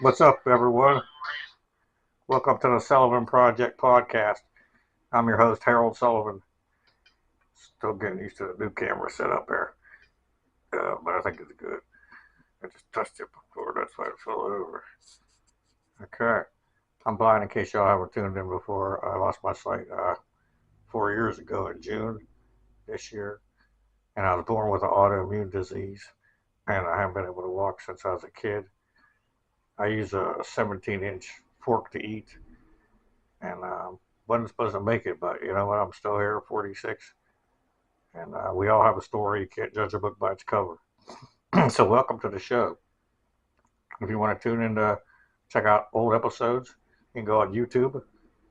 What's up, everyone? Welcome to the Sullivan Project podcast. I'm your host, Harold Sullivan. Still getting used to the new camera setup here, but I think it's good. I just touched it before, that's why it fell over. Okay, I'm blind in case y'all haven't tuned in before. I lost my sight 4 years ago in June this year, and I was born with an autoimmune disease, and I haven't been able to walk since I was a kid. I use a 17-inch fork to eat, and wasn't supposed to make it, but you know what? I'm still here, 46, and we all have a story. You can't judge a book by its cover. So, welcome to the show. If you want to tune in to check out old episodes, you can go on YouTube,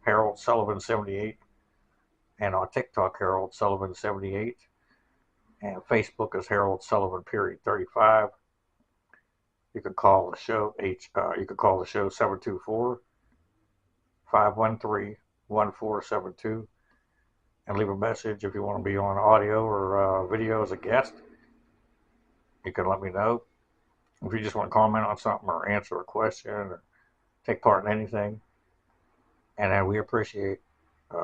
Harold Sullivan 78, and on TikTok, Harold Sullivan 78, and Facebook is Harold Sullivan period 35. You can call the show 724-513-1472 and leave a message if you want to be on audio or video as a guest. You can let me know. If you just want to comment on something or answer a question or take part in anything, and then we appreciate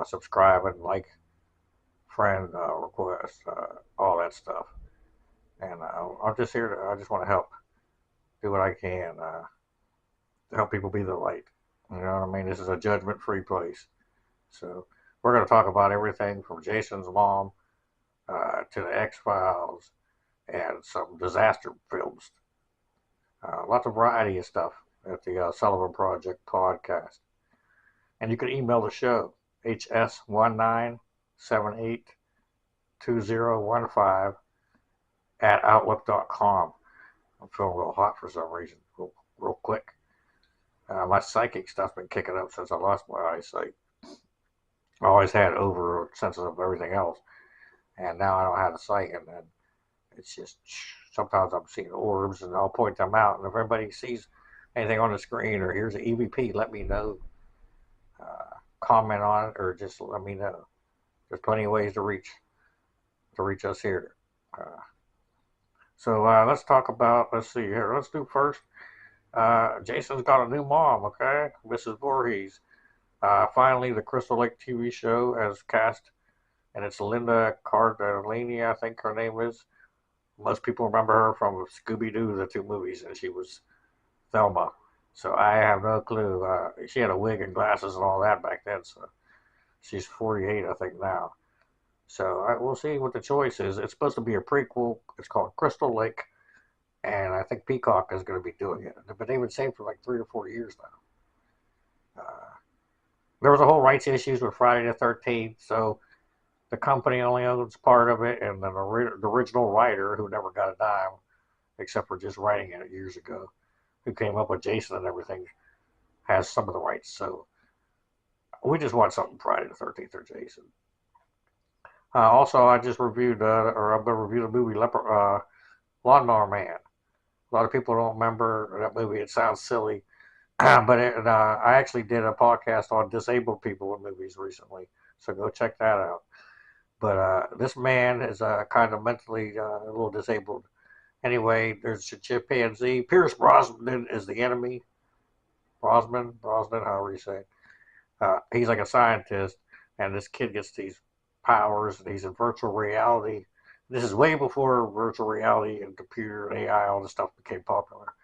subscribing, like, friend requests, all that stuff. And I'm just here I just want to help, do what I can to help people be the light. You know what I mean? This is a judgment-free place. So we're going to talk about everything from Jason's mom to the X-Files and some disaster films. Lots of variety of stuff at the Sullivan Project podcast. And you can email the show, hs19782015 at outlook.com. I'm feeling real hot for some reason, real quick. My psychic stuff's been kicking up since I lost my eyesight. I always had over senses of everything else, and now I don't have the sight, and then it's just sometimes I'm seeing orbs, and I'll point them out. And if everybody sees anything on the screen or here's an EVP, let me know. Comment on it, or just let me know. There's plenty of ways to reach us here. So let's talk about. Let's see here. Let's do first. Jason's got a new mom. Okay, Mrs. Voorhees. Finally, the Crystal Lake TV show has cast, and it's Linda Cardellini, I think her name is. Most people remember her from Scooby-Doo, the two movies, and she was Thelma. So I have no clue. She had a wig and glasses and all that back then, so she's 48, I think, now. So we'll see what the choice is. It's supposed to be a prequel. It's called Crystal Lake, and I think Peacock is going to be doing it. But they've been saying for like 3 or 4 years now. There was a whole rights issues with Friday the 13th, so the company only owns part of it, and then the original writer, who never got a dime, except for just writing it years ago, who came up with Jason and everything, has some of the rights. So we just want something Friday the 13th or Jason. Also, I just reviewed, I'm going to review the movie Lawnmower Man. A lot of people don't remember that movie. It sounds silly. But I actually did a podcast on disabled people in movies recently, so go check that out. But this man is kind of mentally a little disabled. Anyway, there's a chimpanzee. Pierce Brosnan is the enemy. Brosnan, however you say it. He's like a scientist, and this kid gets these powers, and he's in virtual reality. This is way before virtual reality and computer and AI, all this stuff became popular.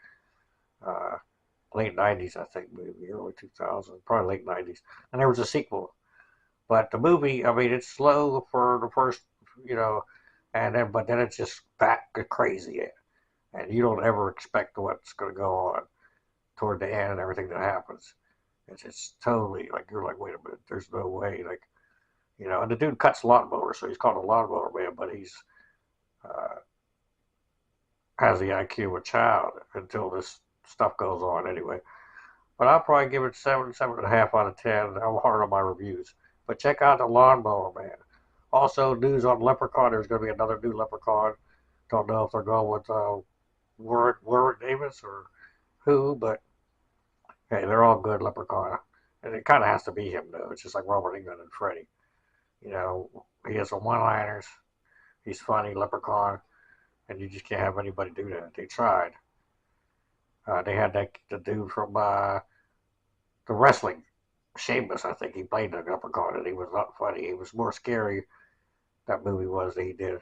Late 90s, I think, maybe early 2000s, probably late 90s. And there was a sequel. But the movie, I mean, it's slow for the first, but then it's just back crazy. And you don't ever expect what's going to go on toward the end and everything that happens. It's just totally, like, you're like, wait a minute, there's no way. Like, and the dude cuts lawnmower, so he's called a lawnmower man, but he's has the IQ of a child until this stuff goes on anyway. But I'll probably give it 7.5 out of 10. I'm hard on my reviews. But check out the Lawnmower Man. Also, news on Leprechaun. There's going to be another new Leprechaun. Don't know if they're going with Warwick Davis or who, but hey, they're all good Leprechaun. And it kind of has to be him, though. It's just like Robert England and Freddy. He has some one-liners. He's funny, Leprechaun. and you just can't have anybody do that. They tried. They had the dude from the wrestling, Sheamus, I think he played the Leprechaun, and he was not funny. He was more scary. That movie was that he did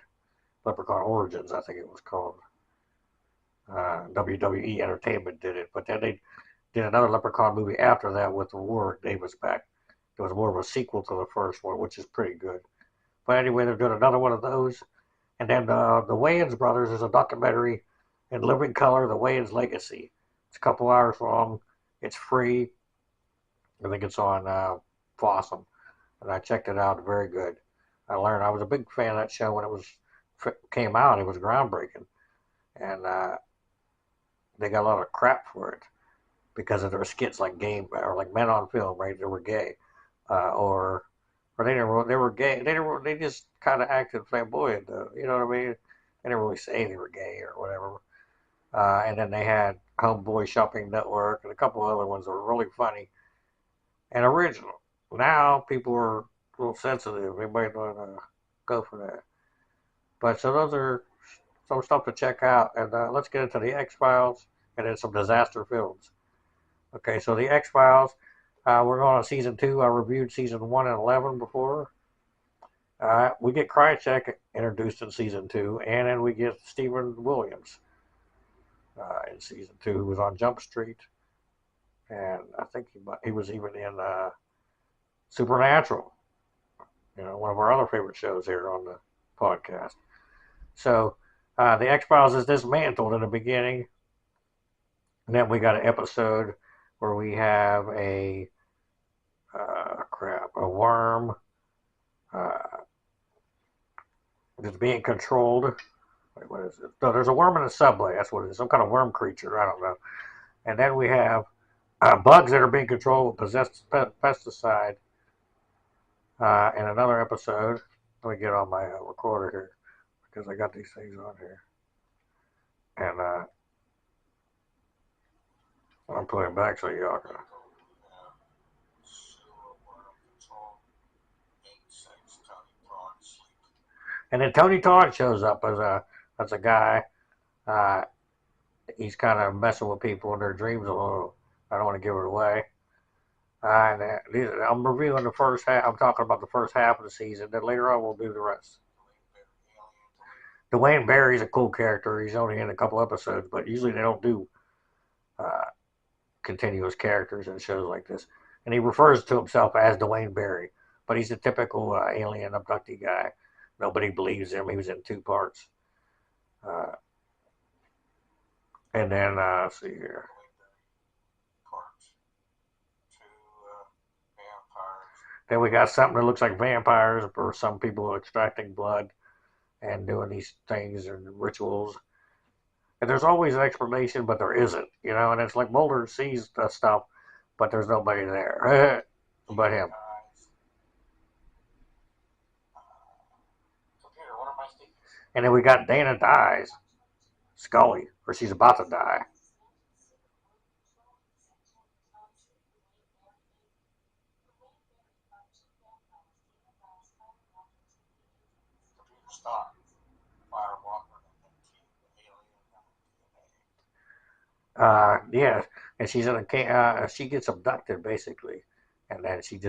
Leprechaun Origins, I think it was called. WWE Entertainment did it, but then they did another Leprechaun movie after that with Warwick Davis back. It was more of a sequel to the first one, which is pretty good. But anyway, they're doing another one of those. And then the Wayans brothers is a documentary in living color, The Wayans Legacy. It's a couple hours long. It's free. I think it's on Fossum. And I checked it out. Very good. I learned. I was a big fan of that show when came out. It was groundbreaking. And they got a lot of crap for it because of their skits like Game or like Men on Film, right? They were gay. Or they were gay. They just kind of acted flamboyant, though. You know what I mean? They didn't really say they were gay or whatever. And then they had Homeboy Shopping Network and a couple other ones that were really funny and original. Now people are a little sensitive. They might not go for that. But so those are some stuff to check out. And let's get into the X Files and then some disaster films. Okay, so the X Files. We're going on season 2. I reviewed season 1 and 11 before. We get Krychek introduced in season 2, and then we get Stephen Williams in season 2, who was on Jump Street, and I think he was even in Supernatural. One of our other favorite shows here on the podcast. So the X Files is dismantled in the beginning, and then we got an episode where we have a worm that's being controlled. Wait, what is it? No, there's a worm in the subway. That's what it is. Some kind of worm creature. I don't know. And then we have bugs that are being controlled with pesticide. In another episode, let me get on my recorder here because I got these things on here. And I'm playing back so y'all can. And then Tony Todd shows up as a guy. He's kind of messing with people in their dreams a little. I don't want to give it away. And I'm reviewing the first half. I'm talking about the first half of the season. Then later on, we'll do the rest. Dwayne Barry's a cool character. He's only in a couple episodes, but usually they don't do continuous characters in shows like this. And he refers to himself as Dwayne Barry, but he's a typical alien abductee guy. Nobody believes him. He was in 2 parts. And then, let's see here. Then we got something that looks like vampires, or some people extracting blood and doing these things and rituals. And there's always an explanation, but there isn't, and it's like Mulder sees the stuff, but there's nobody there but him. And then we got Dana dies. Scully, or she's about to die. Yeah, and she's in a she gets abducted basically, and then she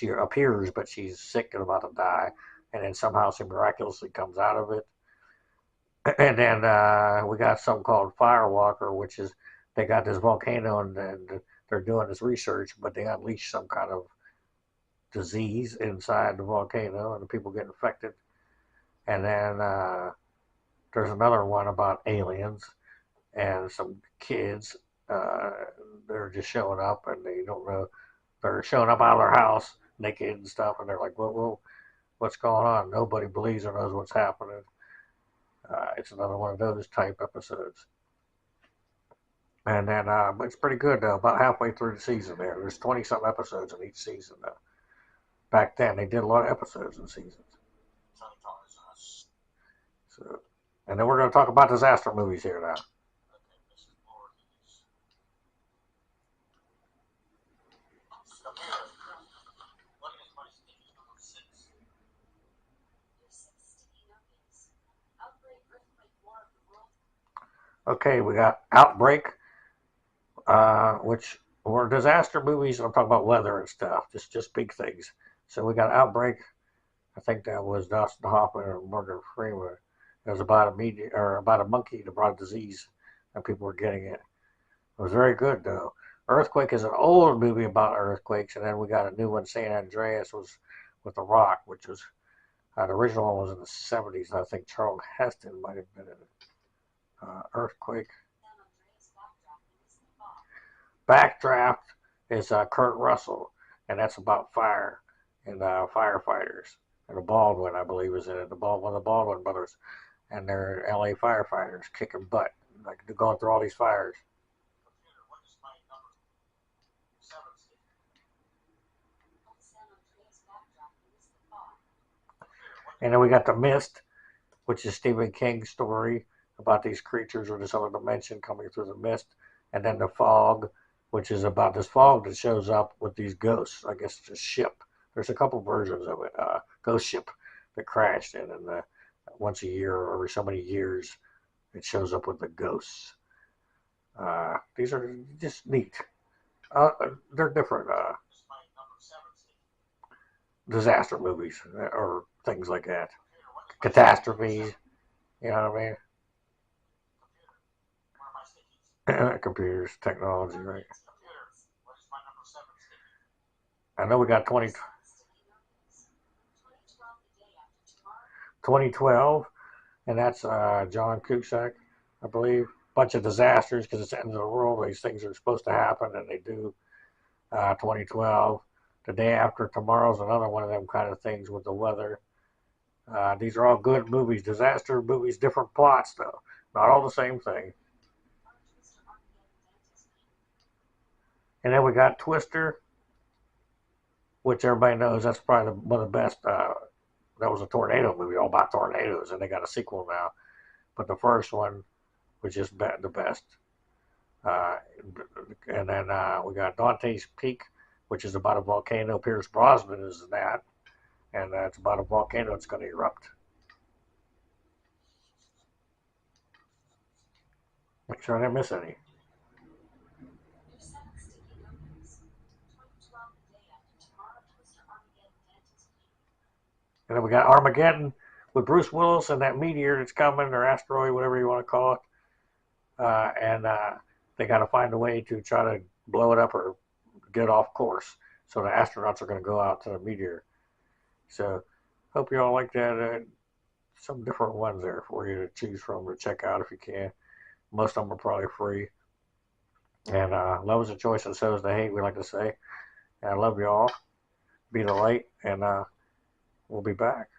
appears, but she's sick and about to die, and then somehow she miraculously comes out of it. And then we got something called Firewalker, which is they got this volcano and they're doing this research, but they unleash some kind of disease inside the volcano, and the people get infected. And then there's another one about aliens and some kids. They're just showing up, and they don't know. They're showing up out of their house naked and stuff, and they're like, "Whoa, what's going on?" Nobody believes or knows what's happening. It's another one of those type episodes. And then it's pretty good though. About halfway through the season, there's 20-something episodes in each season. Back then, they did a lot of episodes in seasons. So, and then we're going to talk about disaster movies here now. Okay, we got Outbreak, which were disaster movies. I'm talking about weather and stuff, just big things. So we got Outbreak. I think that was Dustin Hoffman and Morgan Freeman. It was about about a monkey that brought a disease, and people were getting it. It was very good though. Earthquake is an old movie about earthquakes, and then we got a new one. San Andreas was with The Rock, which was the original one was in the '70s. And I think Charles Heston might have been in it. Earthquake. Backdraft is Kurt Russell, and that's about fire and firefighters. And the Baldwin, I believe, is in it. One of the Baldwin brothers, and they're L.A. firefighters kicking butt, like they're going through all these fires. And then we got The Mist, which is Stephen King's story about these creatures or this other dimension coming through the mist. And then The Fog, which is about this fog that shows up with these ghosts. I guess it's a ship. There's a couple versions of it. Ghost ship that crashed in, and once a year or every so many years, it shows up with the ghosts. These are just neat. They're different disaster movies or things like that. Catastrophes, you know what I mean? Computers, technology, right? I know we got 2012, and that's John Cusack, I believe. Bunch of disasters because it's the end of the world. These things are supposed to happen, and they do. 2012. The day after tomorrow's another one of them kind of things with the weather. These are all good movies, disaster movies, different plots though, not all the same thing. And then we got Twister, which everybody knows that's probably one of the best. That was a tornado movie, all about tornadoes, and they got a sequel now. But the first one was just the best. Uh, and then we got Dante's Peak, which is about a volcano. Pierce Brosnan is in that, and it's about a volcano that's going to erupt. Make sure I didn't miss any. And then we got Armageddon with Bruce Willis and that meteor that's coming, or asteroid, whatever you want to call it. And they got to find a way to try to blow it up or get off course. So the astronauts are going to go out to the meteor. So hope you all like that. Some different ones there for you to choose from or check out if you can. Most of them are probably free. And love is a choice and so is the hate, we like to say. And I love you all. Be the light, and we'll be back.